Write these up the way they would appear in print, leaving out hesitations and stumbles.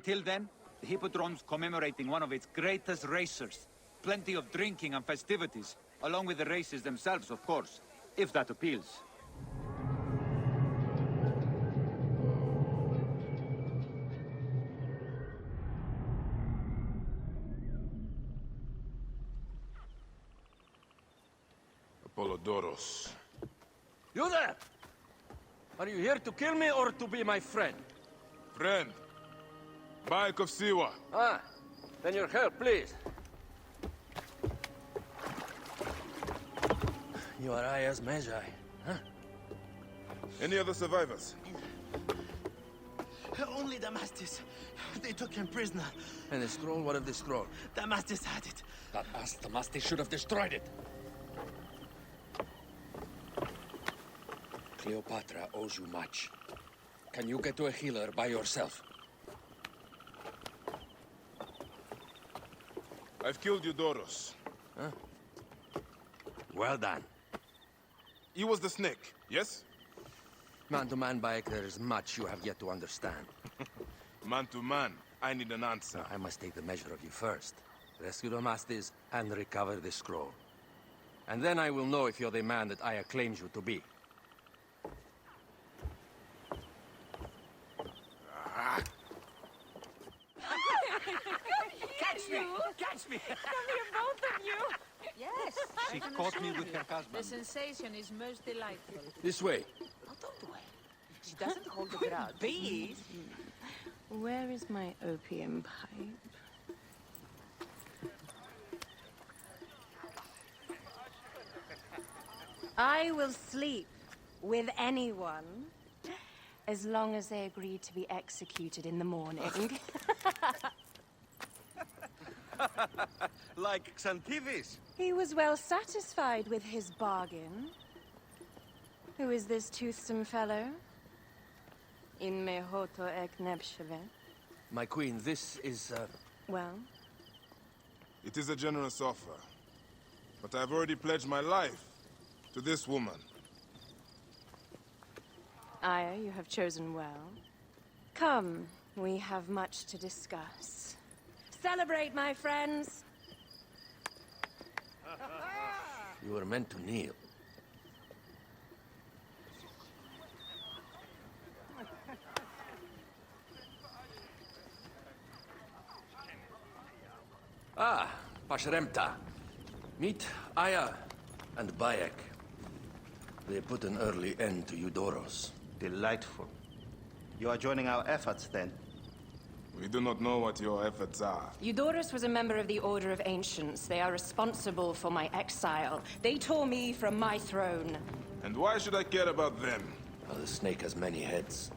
Until then, the Hippodrome's commemorating one of its greatest racers. Plenty of drinking and festivities, along with the races themselves, of course, if that appeals. Apollodorus. You there! Are you here to kill me or to be my friend? Friend. Bayek of Siwa. Ah, then your help, please. You are Aya's Magi, huh? Any other survivors? Only Damastis. They took him prisoner. And the scroll? What of the scroll? Damastis had it. That ass Damastis should have destroyed it. Cleopatra owes you much. Can you get to a healer by yourself? I've killed Eudorus. Huh? Well done. He was the snake, yes? Man to man, Bayek, there is much you have yet to understand. Man to man, I need an answer. I must take the measure of you first. Rescue Damastis and recover the scroll. And then I will know if you're the man that Aya claims you to be. Catch me! Come here, both of you! Yes. She caught me with her The husband. sensation is most delightful. This way. Oh, don't worry. She doesn't hold a grudge. Bees? Where is my opium pipe? I will sleep with anyone as long as they agree to be executed in the morning. Like Xantivis. He was well satisfied with his bargain. Who is this toothsome fellow? In mehoto ek nebsheve. My queen, this is, Well, It is a generous offer. But I've already pledged my life to this woman. Aya, you have chosen well. Come, we have much to discuss. Celebrate, my friends! you were meant to kneel. Ah, Pashremta. Meet Aya and Bayek. They put an early end to Eudorus. Delightful. You are joining our efforts, then? We do not know what your efforts are. Eudorus was a member of the Order of Ancients. They are responsible for my exile. They tore me from my throne. And why should I care about them? Well, the snake has many heads.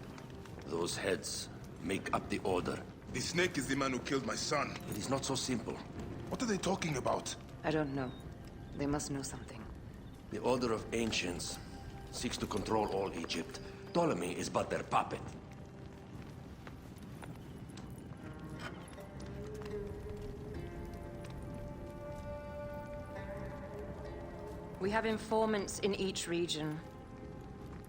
Those heads make up the Order. The snake is the man who killed my son. It is not so simple. What are they talking about? I don't know. They must know something. The Order of Ancients seeks to control all Egypt. Ptolemy is but their puppet. We have informants in each region.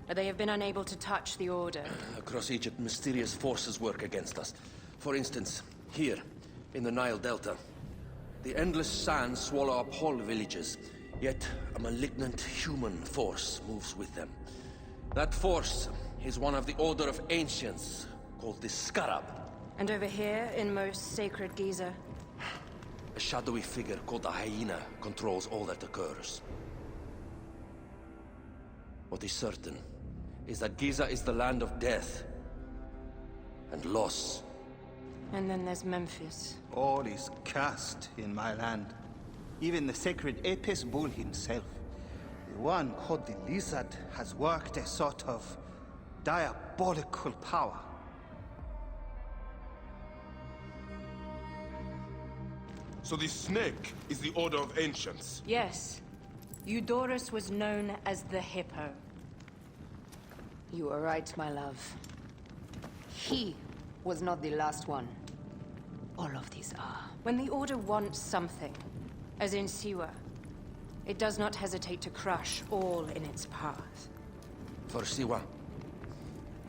They have been unable to touch the Order. Across Egypt, mysterious forces work against us. For instance, here, in the Nile Delta, the endless sands swallow up whole villages, yet a malignant human force moves with them. That force is one of the Order of Ancients, called the Scarab. And over here, in most sacred Giza, A shadowy figure called a hyena controls all that occurs. What is certain is that Giza is the land of death and loss. and then there's Memphis. All is cursed in my land. Even the sacred Apis bull himself. The one called the Lizard has worked a sort of diabolical power. So the snake is the Order of Ancients. Yes. Eudorus was known as the Hippo. You are right, my love. He was not the last one. All of these are. When the Order wants something, as in Siwa, it does not hesitate to crush all in its path. For Siwa,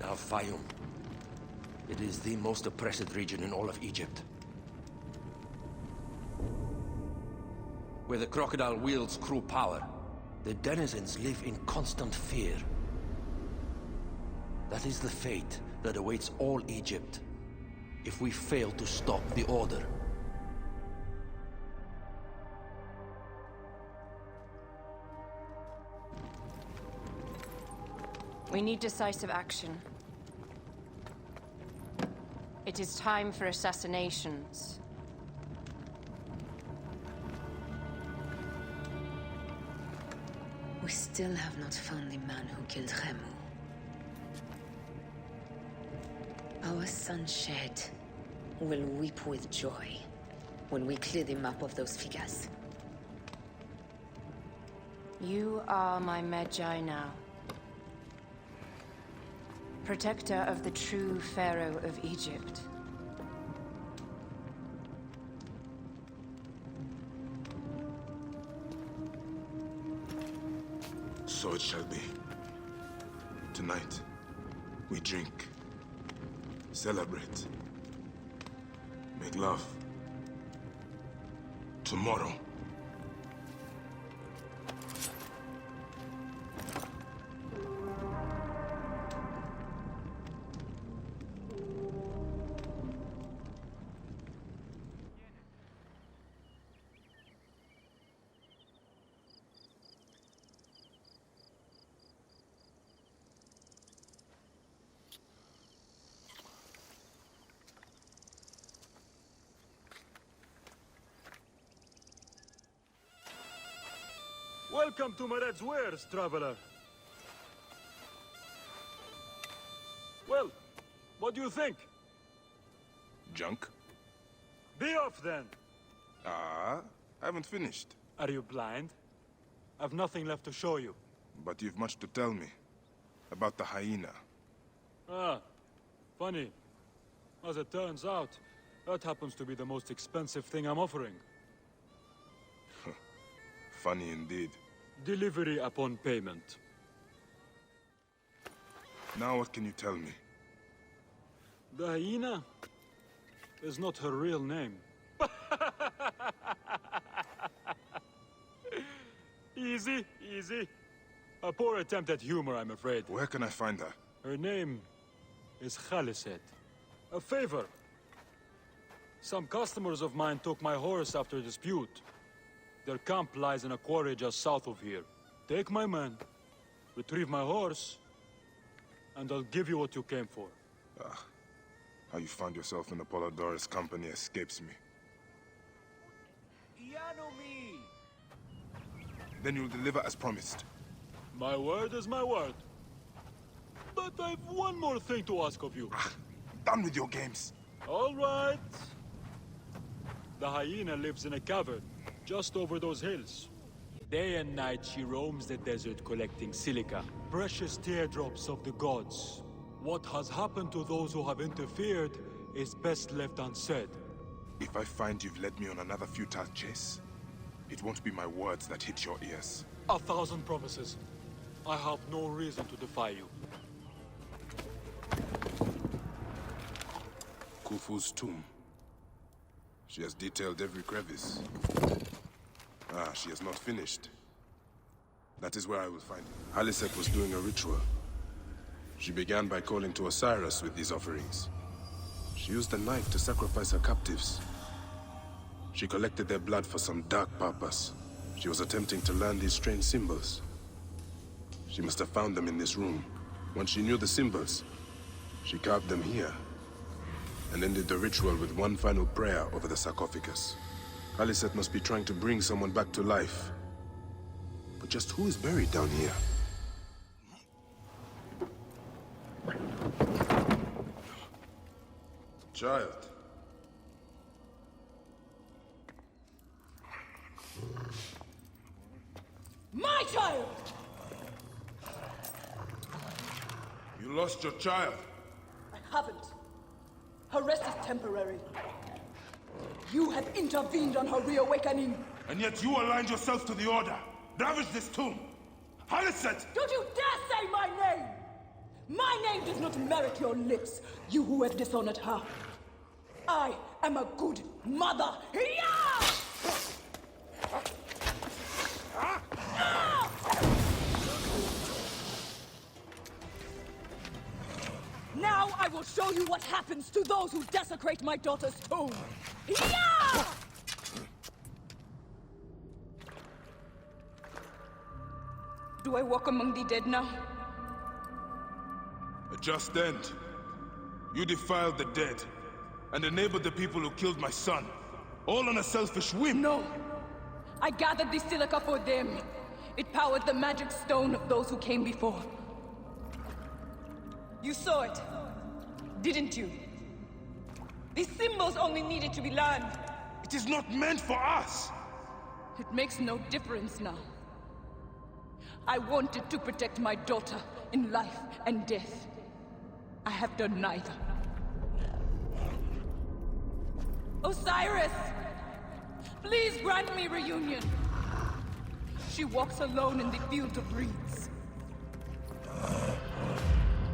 now Fayum. It is the most oppressed region in all of Egypt. Where the crocodile wields cruel power, the denizens live in constant fear. That is the fate that awaits all Egypt if we fail to stop the Order. We need decisive action. It is time for assassinations. We still have not found the man who killed Khemu. Our son Shed will weep with joy when we clear the map of those figures. You are my Medjay now. Protector of the true Pharaoh of Egypt. So it shall be. Tonight, we drink, celebrate, make love. Tomorrow, Welcome to Mered's wares, traveler. Well, what do you think? junk. Be off then. I haven't finished. Are you blind? I've nothing left to show you. But you've much to tell me. About the hyena. Ah, funny. As it turns out, that happens to be the most expensive thing I'm offering. Funny indeed. Delivery upon payment. Now what can you tell me? The hyena is not her real name. Easy, easy. A poor attempt at humor, I'm afraid. Where can I find her? Her name is Khaliset. A favor. Some customers of mine took my horse after a dispute. Their camp lies in a quarry just south of here. Take my man, retrieve my horse, and I'll give you what you came for. How you found yourself in Apollodorus' company escapes me. Then you'll deliver as promised. My word is my word. But I've one more thing to ask of you. Done with your games. All right. The hyena lives in a cavern, just over those hills. Day and night she roams the desert collecting silica, precious teardrops of the gods. What has happened to those who have interfered is best left unsaid. If I find you've led me on another futile chase, it won't be my words that hit your ears. 1,000 promises. I have no reason to defy you. Khufu's tomb. She has detailed every crevice. She has not finished. That is where I will find her. Khaliset was doing a ritual. She began by calling to Osiris with these offerings. She used a knife to sacrifice her captives. She collected their blood for some dark purpose. She was attempting to learn these strange symbols. She must have found them in this room. Once she knew the symbols, she carved them here, and ended the ritual with one final prayer over the sarcophagus. Khaliset must be trying to bring someone back to life. But just who is buried down here? Child. My child! You lost your child. I haven't. Her rest is temporary. You have intervened on her reawakening. And yet you aligned yourself to the Order. Ravage this tomb. Khaliset! Don't you dare say my name! My name does not merit your lips, you who have dishonored her. I am a good mother. Yeah! Now I will show you what happens to those who desecrate my daughter's tomb. Yeah! Do I walk among the dead now? A just end. You defiled the dead and enabled the people who killed my son, all on a selfish whim. No. I gathered the silica for them. It powered the magic stone of those who came before. You saw it, didn't you? These symbols only needed to be learned. It is not meant for us! It makes no difference now. I wanted to protect my daughter in life and death. I have done neither. Osiris! Please grant me reunion. She walks alone in the field of reeds.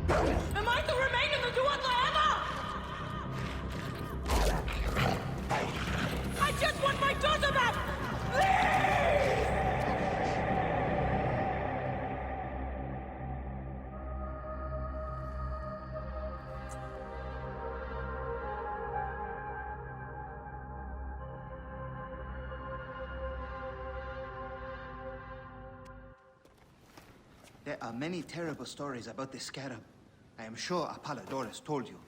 Am I to remain in the Duat forever? I just want my daughter back! Please! There are many terrible stories about the scarab. I am sure Apollodorus told you.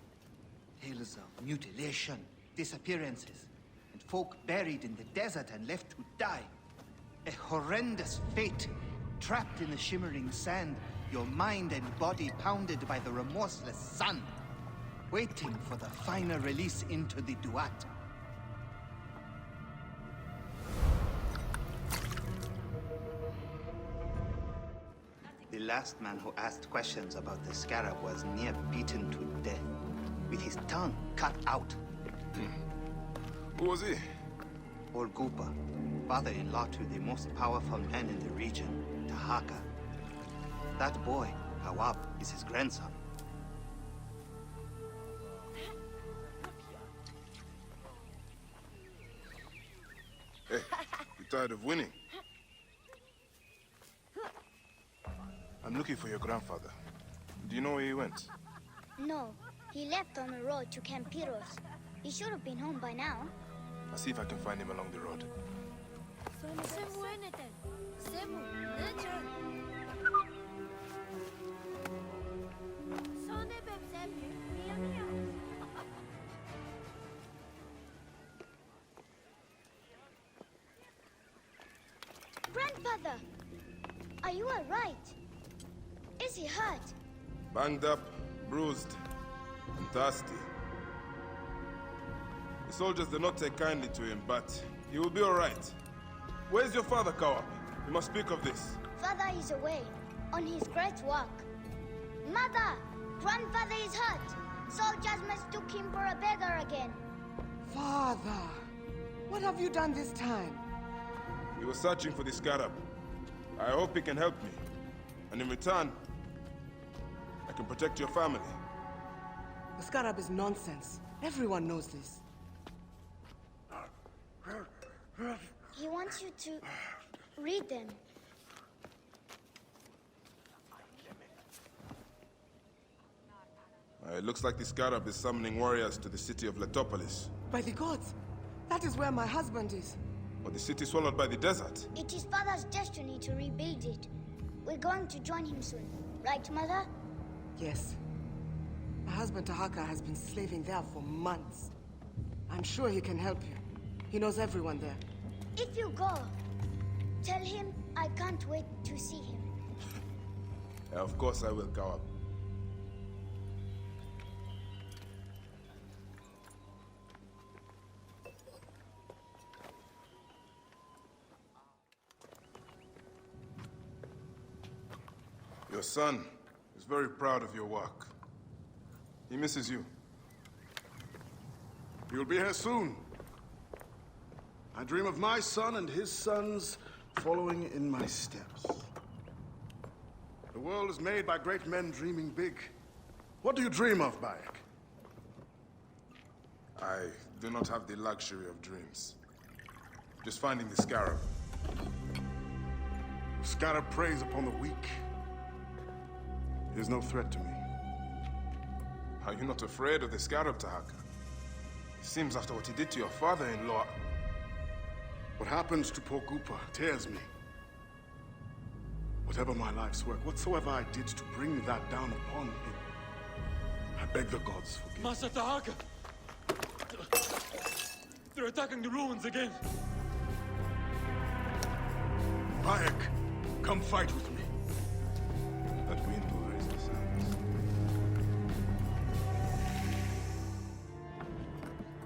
Tales of mutilation, disappearances, and folk buried in the desert and left to die. A horrendous fate, trapped in the shimmering sand, your mind and body pounded by the remorseless sun, waiting for the final release into the Duat. The last man who asked questions about the scarab was near beaten to death, with his tongue cut out. Who was he? Orgupa, father-in-law to the most powerful man in the region, Tahaka. That boy, Hawab, is his grandson. Hey, you tired of winning? I'm looking for your grandfather. Do you know where he went? No, he left on the road to Campiros. He should have been home by now. I'll see if I can find him along the road. Grandfather, are you all right? Is he hurt? Banged up, bruised, and thirsty. The soldiers did not take kindly to him, but he will be all right. Where's your father, Kawab? We must speak of this. Father is away, on his great work. Mother! Grandfather is hurt! Soldiers mistook him for a beggar again. Father! What have you done this time? We were searching for the scarab. I hope he can help me. And in return, I can protect your family. The scarab is nonsense. Everyone knows this. He wants you to read them. It looks like the scarab is summoning warriors to the city of Letopolis. By the gods! That is where my husband is. But the city swallowed by the desert. It is Father's destiny to rebuild it. We're going to join him soon. Right, Mother? Yes. My husband Tahaka has been slaving there for months. I'm sure he can help you. He knows everyone there. If you go, tell him I can't wait to see him. Of course I will, Kawab. Your son is very proud of your work. He misses you. You'll be here soon. I dream of my son and his sons following in my steps. The world is made by great men dreaming big. What do you dream of, Bayek? I do not have the luxury of dreams. Just finding the scarab. The scarab preys upon the weak. He is no threat to me. Are you not afraid of the scarab, Tahaka? It seems after what he did to your father-in-law... What happens to poor Gupa tears me. Whatever my life's work, whatsoever I did to bring that down upon him, I beg the gods forgive me. Master Tahaka! They're attacking the ruins again! Bayek, come fight with me. That wind will raise the sands.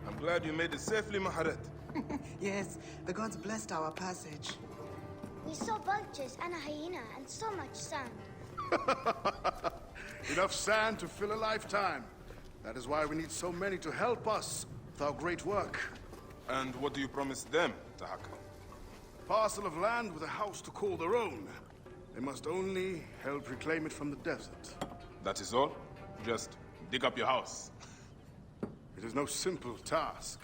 I'm glad you made it safely, Maharet. Yes, the gods blessed our passage. We saw vultures and a hyena and so much sand. Enough sand to fill a lifetime. That is why we need so many to help us with our great work. And what do you promise them, Tahaka? Parcel of land with a house to call their own. They must only help reclaim it from the desert. That is all? Just dig up your house. It is no simple task.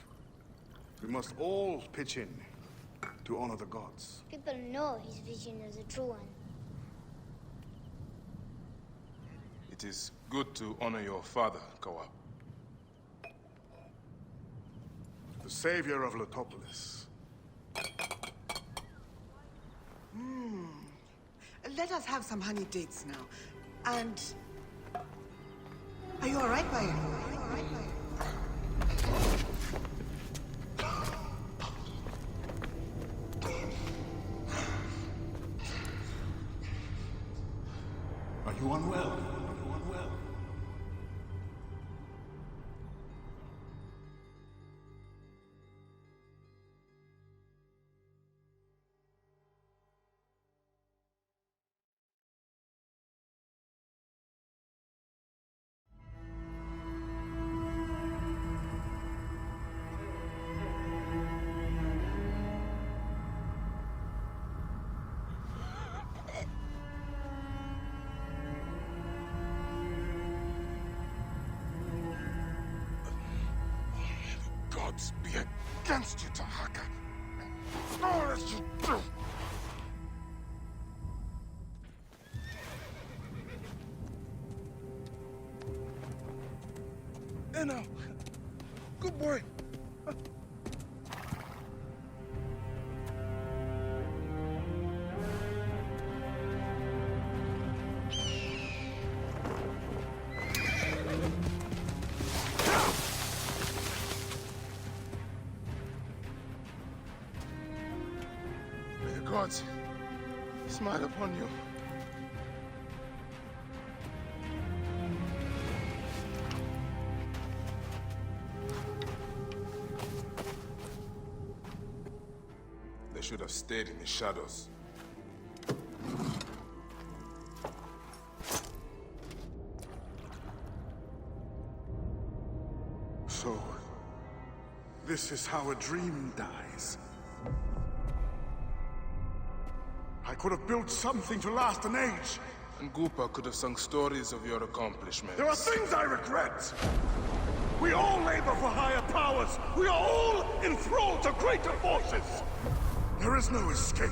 We must all pitch in to honor the gods. People know his vision is a true one. It is good to honor your father, Kawab. The savior of Letopolis. Let us have some honey dates now. And... Are you all right, Bayek? Are you unwell? Gods be against you, Tahaka. And all that you do. Eno! Good boy! May the gods smile upon you. They should have stayed in the shadows. So, this is how a dream dies. I could have built something to last an age. And Gupa could have sung stories of your accomplishments. There are things I regret. We all labor for higher powers. We are all enthralled to greater forces. There is no escape.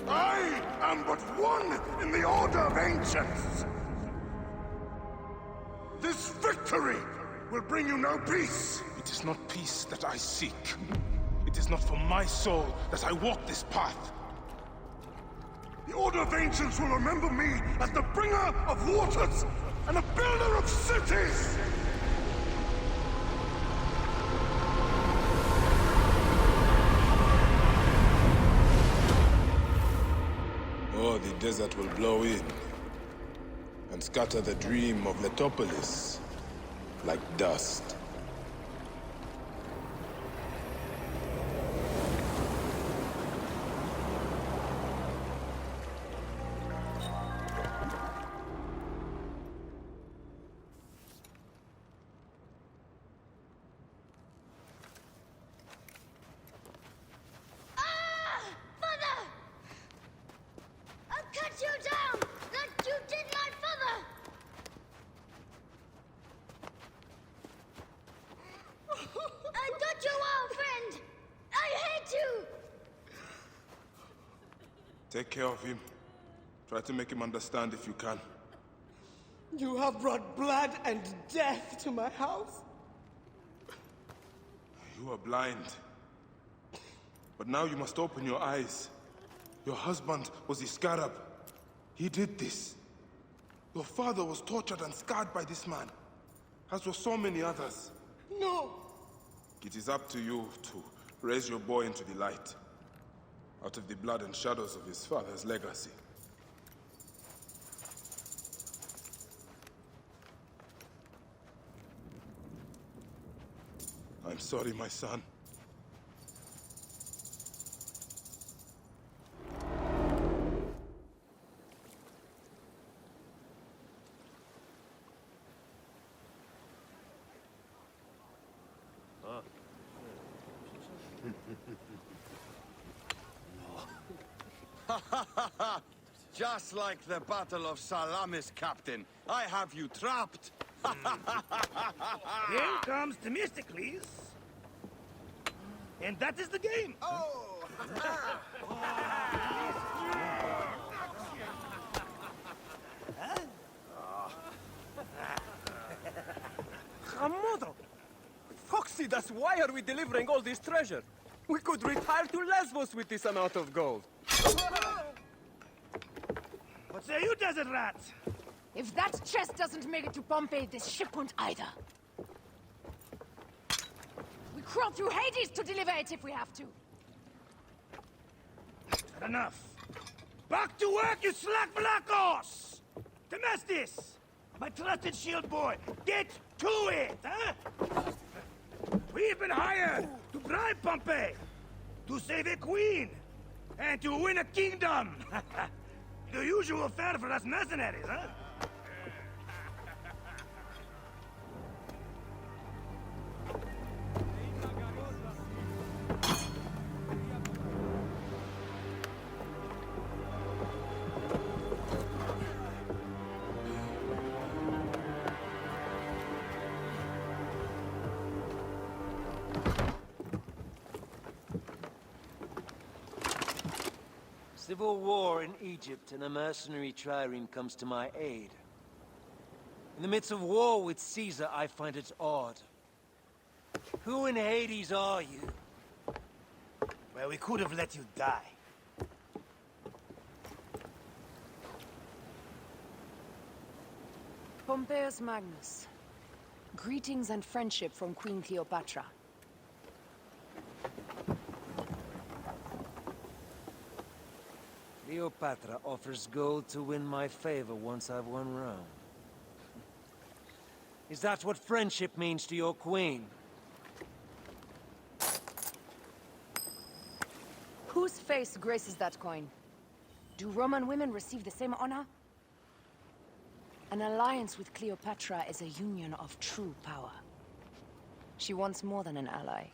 I am but one in the Order of Ancients. This victory will bring you no peace. It is not peace that I seek. It is not for my soul that I walk this path. The Order of Ancients will remember me as the bringer of waters and the builder of cities! Or the desert will blow in and scatter the dream of Letopolis like dust. Take care of him. Try to make him understand if you can. You have brought blood and death to my house. You are blind. But now you must open your eyes. Your husband was Iskarab. He did this. Your father was tortured and scarred by this man, as were so many others. No! It is up to you to raise your boy into the light, out of the blood and shadows of his father's legacy. I'm sorry, my son. Just like the Battle of Salamis, Captain. I have you trapped. Here comes Themistocles. And that is the game. Oh! Hamodo! Foxidas, why are we delivering all this treasure? We could retire to Lesbos with this amount of gold. What say you, desert rats? If that chest doesn't make it to Pompeii, this ship won't either. We crawl through Hades to deliver it if we have to. Enough. Back to work, you slack black horse! Temestis! My trusted shield boy, get to it, huh? We've been hired to bribe Pompey, to save a queen, and to win a kingdom. The usual fare for us mercenaries, huh? Civil war in Egypt, and a mercenary trireme comes to my aid. In the midst of war with Caesar, I find it odd. Who in Hades are you? Well, we could have let you die. Pompeius Magnus. Greetings and friendship from Queen Cleopatra. Cleopatra offers gold to win my favor once I've won Rome. Is that what friendship means to your queen? Whose face graces that coin? Do Roman women receive the same honor? An alliance with Cleopatra is a union of true power. She wants more than an ally.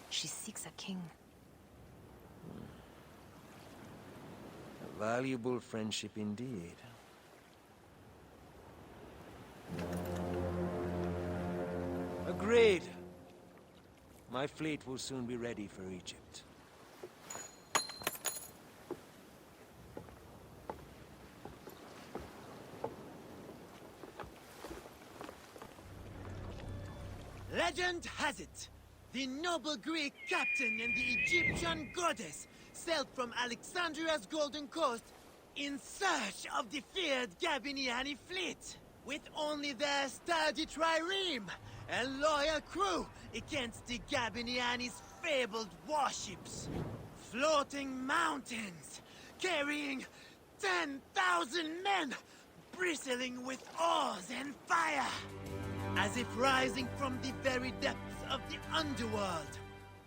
She seeks a king. A valuable friendship indeed. Agreed. My fleet will soon be ready for Egypt. Legend has it, the noble Greek captain and the Egyptian goddess sailed from Alexandria's Golden Coast in search of the feared Gabiniani fleet, with only their sturdy trireme and loyal crew against the Gabiniani's fabled warships. Floating mountains, carrying 10,000 men, bristling with oars and fire. As if rising from the very depths of the underworld,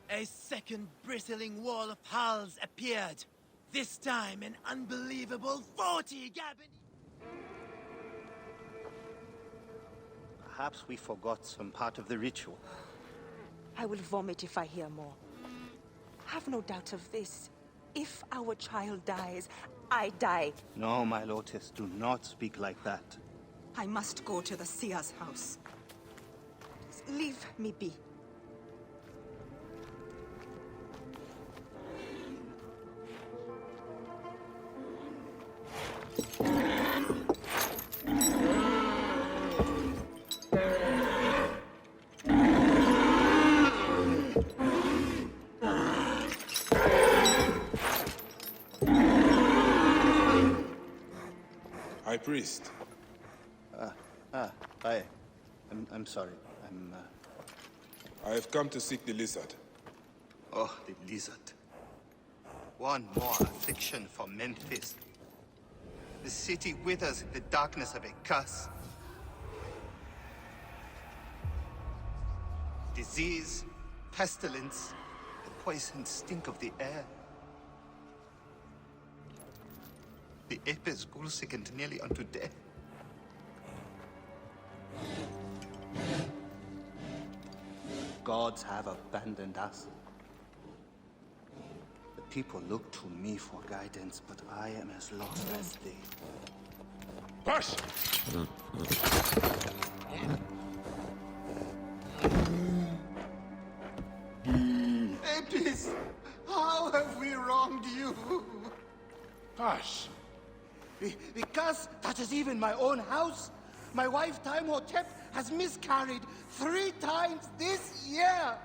a second bristling wall of hulls appeared. This time an unbelievable 40 Gabini... Perhaps we forgot some part of the ritual. I will vomit if I hear more. Have no doubt of this. If our child dies, I die. No, my Lotus, do not speak like that. I must go to the seer's house. Leave me be. High Priest. I'm sorry. I have come to seek the lizard. Oh, the lizard. One more affliction for Memphis. The city withers in the darkness of a curse. Disease, pestilence, the poison stink of the air. The Apis ghoul-sickened nearly unto death. Gods have abandoned us. The people look to me for guidance, but I am as lost as they. Push! Apis, how have we wronged you? Hush! The curse touches even my own house. My wife, Timehotep, has miscarried 3 times this year.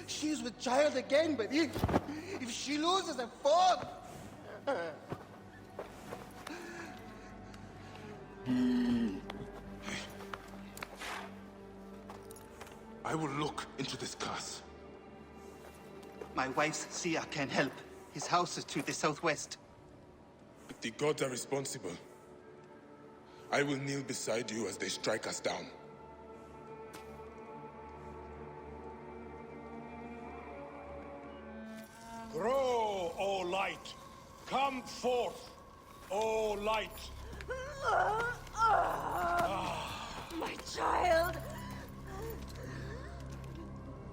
She's with child again, but if she loses a 4th... I will look into this curse. My wife's seer can help. His house is to the southwest. But the gods are responsible. I will kneel beside you as they strike us down. Grow, O light! Come forth, O light! My child!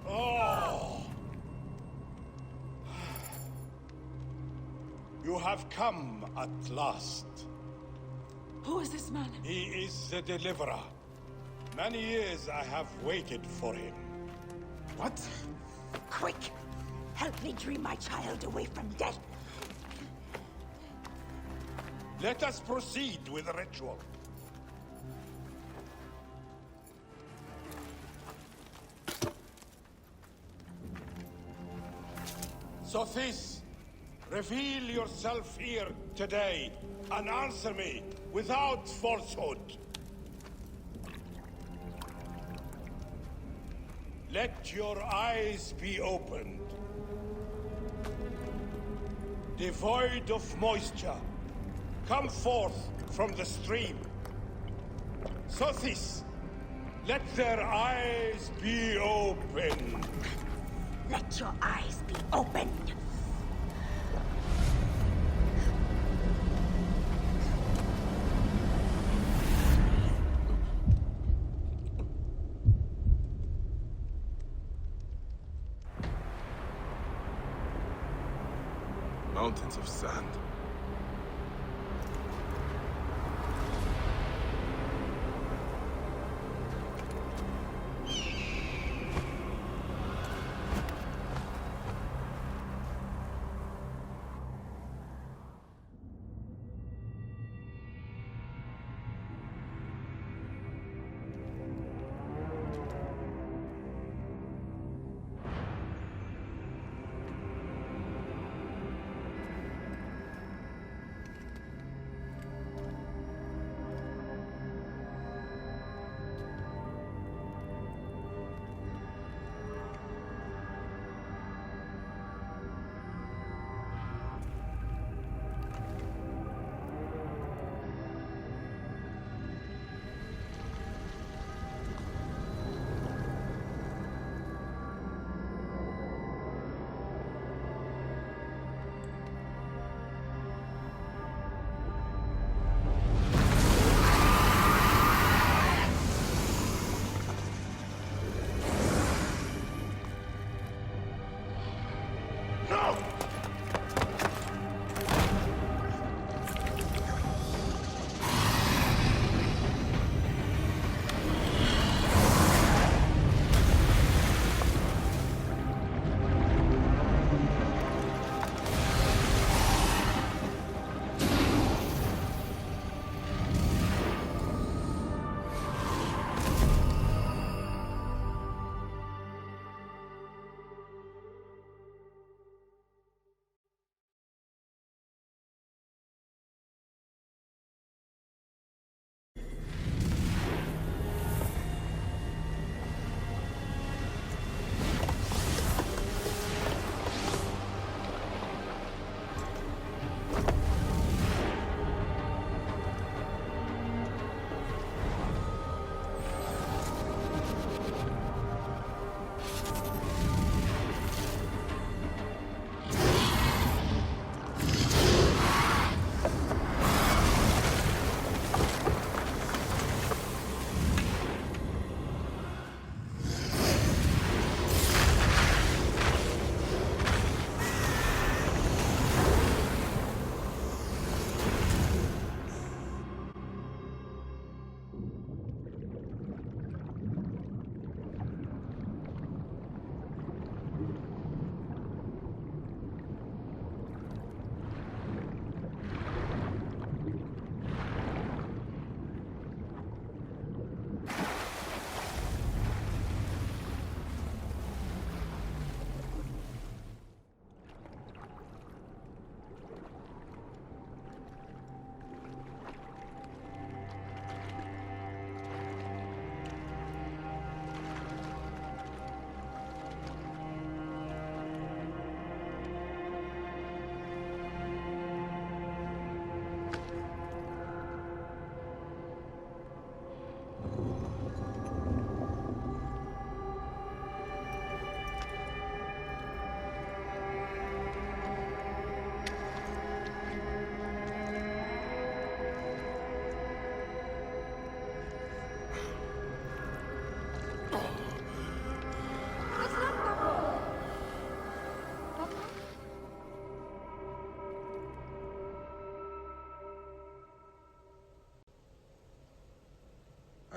Oh! You have come at last. Who is this man? He is the Deliverer. Many years I have waited for him. What? Quick! Help me dream my child away from death. Let us proceed with the ritual. Sothis, reveal yourself here today and answer me without falsehood. Let your eyes be opened. Devoid of moisture, come forth from the stream. Sothis, let their eyes be opened. Let your eyes be opened. Mountains of sand.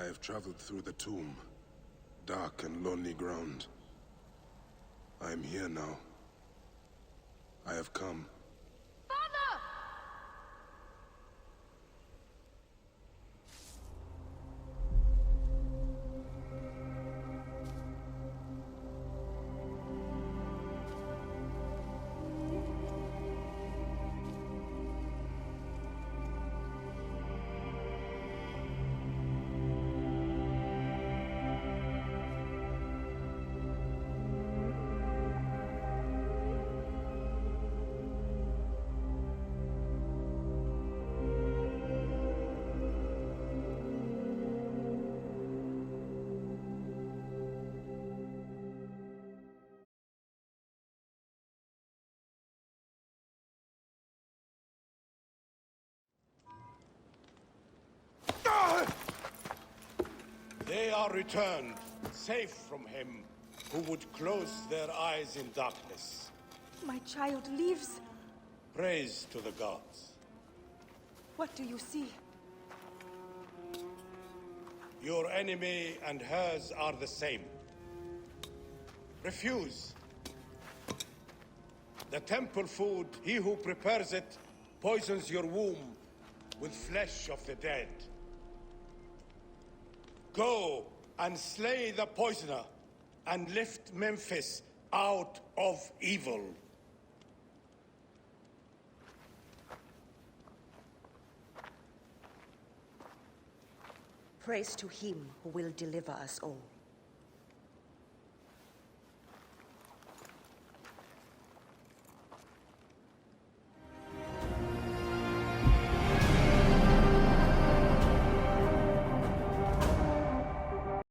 have traveled through the tomb. Dark and lonely ground. I am here now. I have come. Father! They are returned, safe from him who would close their eyes in darkness. My child lives. Praise to the gods. What do you see? Your enemy and hers are the same. Refuse. The temple food, he who prepares it, poisons your womb with flesh of the dead. Go and slay the poisoner, and lift Memphis out of evil. Praise to him who will deliver us all.